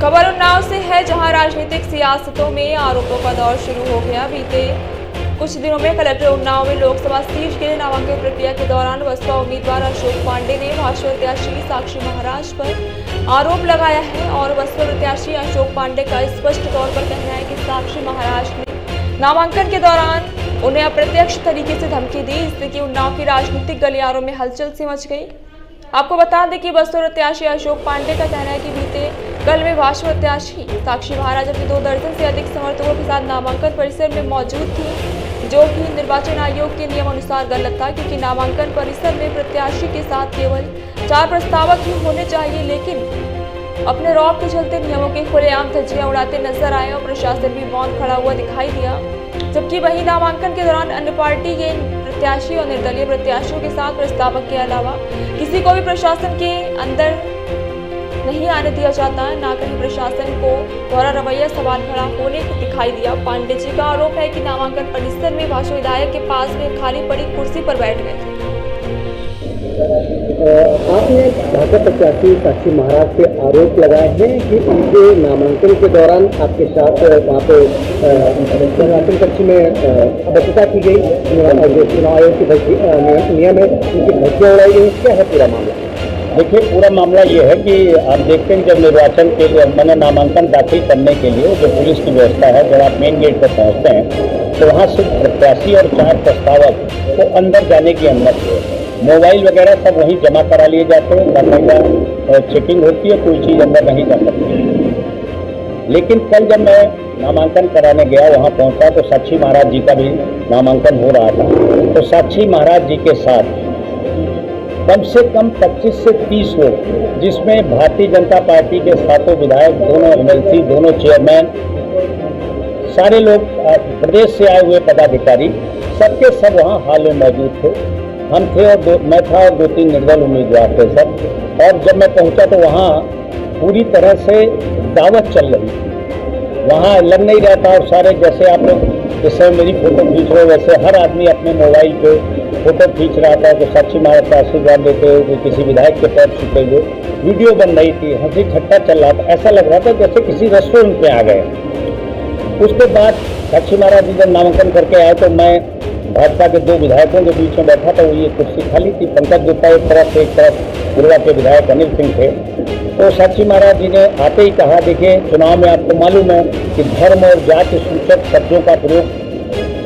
खबर उन्नाव से है, जहां राजनीतिक सियासतों में आरोपों का दौर शुरू हो गया। बीते कुछ दिनों में कलेक्टर उन्नाव में लोकसभा सीट के लिए नामांकन प्रक्रिया के दौरान बसपा उम्मीदवार अशोक पांडे ने भाजपा प्रत्याशी साक्षी महाराज पर आरोप लगाया है और बसपा प्रत्याशी अशोक पांडे का स्पष्ट तौर पर कहना है कि साक्षी महाराज ने नामांकन के दौरान उन्हें अप्रत्यक्ष तरीके से धमकी दी, इससे कि उन्नाव की राजनीतिक गलियारों में हलचल सी मच गई। आपको बता दें कि बसपा प्रत्याशी अशोक पांडे का कहना है कि बीते कल में भाजपा प्रत्याशी साक्षी महाराज अपने 2 दर्जन से अधिक समर्थकों के साथ नामांकन परिसर में मौजूद थी, जो कि निर्वाचन आयोग के नियम अनुसार गलत था, क्योंकि नामांकन परिसर में प्रत्याशी के साथ केवल 4 प्रस्तावक ही होने चाहिए। लेकिन अपने रौब के चलते नियमों के खुलेआम धज्जियां उड़ाते नजर आए और प्रशासन भी मौन खड़ा हुआ दिखाई दिया। जबकि वहीं नामांकन के दौरान अन्य पार्टी के प्रत्याशी और निर्दलीय प्रत्याशियों के साथ प्रस्तावक के अलावा किसी को भी प्रशासन के अंदर नहीं आने दिया जाता है। ना कहीं प्रशासन को दोहरा रवैया सवाल खड़ा होने को दिखाई दिया। पांडे जी का आरोप है कि नामांकन परिसर में भाजपा विधायक के पास में खाली पड़ी कुर्सी पर बैठ गए थे। आपने भाजपा प्रत्याशी साक्षी महाराज पे आरोप लगाए हैं कि उनके नामांकन के दौरान आपके साथ वहाँ पे नामांकन कक्ष में अभद्रता की गई, जो चुनाव आयोग की नियम है उनकी धज्जियां उड़ाई गई। क्या है पूरा मामला? देखिए, पूरा मामला ये है कि आप देखते हैं जब निर्वाचन के लिए मैंने नामांकन दाखिल करने के लिए जो पुलिस की व्यवस्था है, जब आप मेन गेट पर पहुँचते हैं तो वहाँ सिर्फ प्रत्याशी और 4 प्रस्तावक को अंदर जाने की अनुमति है। मोबाइल वगैरह सब वहीं जमा करा लिए जाते हैं, बाकायदा चेकिंग होती है, कोई चीज़ अंदर नहीं जा सकती। लेकिन कल जब मैं नामांकन कराने गया, वहाँ पहुँचा तो साक्षी महाराज जी का भी नामांकन हो रहा था। तो साक्षी महाराज जी के साथ कम से कम 25 से 30 लोग, जिसमें भारतीय जनता पार्टी के 7 विधायक, दोनों MLC, दोनों चेयरमैन, सारे लोग प्रदेश से आए हुए पदाधिकारी, सबके सब वहाँ हाल में मौजूद थे। हम थे और मैं था और 2-3 निर्दल उम्मीदवार थे सब। और जब मैं पहुँचा तो वहाँ पूरी तरह से दावत चल रही थी, वहाँ लग नहीं रहा था। और सारे जैसे आप लोग इस समय मेरी फोटो खींच रहे हो, वैसे हर आदमी अपने मोबाइल पे फोटो खींच रहा था। तो साक्षी महाराज का आशीर्वाद देते हुए किसी विधायक के पैर छूते हुए वीडियो बन रही थी, हंसी ठट्टा चल रहा था। ऐसा लग रहा था जैसे किसी रेस्टोरेंट में आ गए। उसके बाद साक्षी महाराज जी जब नामांकन करके आए तो मैं भाजपा के 2 विधायकों के बीच में बैठा था। वो ये कुर्सी खाली थी, पंकज गुप्ता एक तरफ गुरुआ के विधायक अनिल सिंह थे। तो साक्षी महाराज जी ने आते ही कहा, देखिए चुनाव में आपको मालूम है कि धर्म और जाति सूचक शब्दों का प्रयोग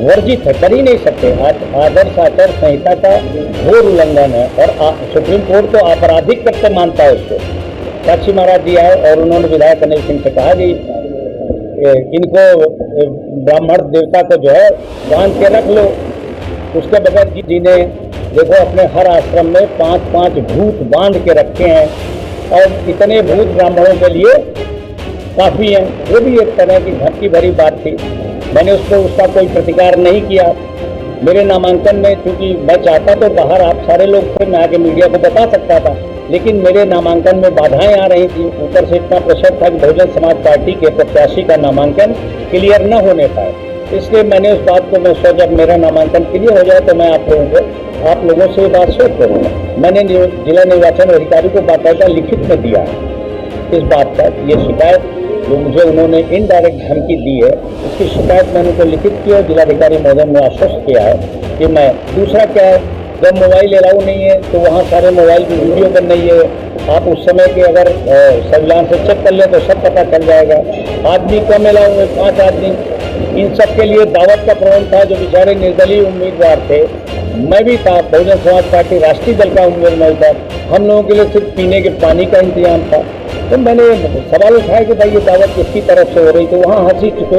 वर्जित है, कर ही नहीं सकते। आदर्श आचार संहिता का घोर उल्लंघन है और सुप्रीम कोर्ट तो आपराधिक करके मानता है उसको। साक्षी महाराज जी आए और उन्होंने विधायक अनिल सिंह से कहा कि इनको ब्राह्मण देवता को जो है बांध के रख लो। उसके बगैर जी ने देखो अपने हर आश्रम में 5-5 भूत बांध के रखे हैं और इतने भूत ब्राह्मणों के लिए काफ़ी हैं। वो भी एक तरह की धमकी भरी बात थी। मैंने उसका कोई प्रतिकार नहीं किया। मेरे नामांकन में चूंकि मैं चाहता तो बाहर आप सारे लोग थे, मैं आके मीडिया को बता सकता था, लेकिन मेरे नामांकन में बाधाएं आ रही थी। ऊपर से इतना प्रेशर था कि बहुजन समाज पार्टी के प्रत्याशी का नामांकन क्लियर न होने पाए। इसलिए मैंने उस बात को मैं सोचा जब मेरा नामांकन क्लियर हो जाए तो मैं आप लोगों से ये बात शेयर करूँगा। मैंने जिला निर्वाचन अधिकारी को बाकायदा लिखित में दिया है इस बात का। ये शिकायत जो मुझे उन्होंने इनडायरेक्ट धमकी दी है, उसकी शिकायत मैंने उनको लिखित की और जिलाधिकारी महोदय ने आश्वस्त किया है कि मैं। दूसरा क्या है, जब मोबाइल अलाउ नहीं है तो वहाँ सारे मोबाइल की वीडियो बन रही है। आप उस समय के अगर सर्विलांस से चेक कर लें तो सब पता चल जाएगा। आदमी कम अलाउ में 5 आदमी, इन सब के लिए दावत का प्रबंध था। जो बेचारे निर्दलीय उम्मीदवार थे, मैं भी था, बहुजन समाज पार्टी राष्ट्रीय दल का उम्मीदवार, हम लोगों के लिए सिर्फ पीने के पानी का इंतजाम था। तो मैंने सवाल उठाया कि भाई ये दावत किसकी तरफ से हो रही, तो वहाँ हंसी ठिठोली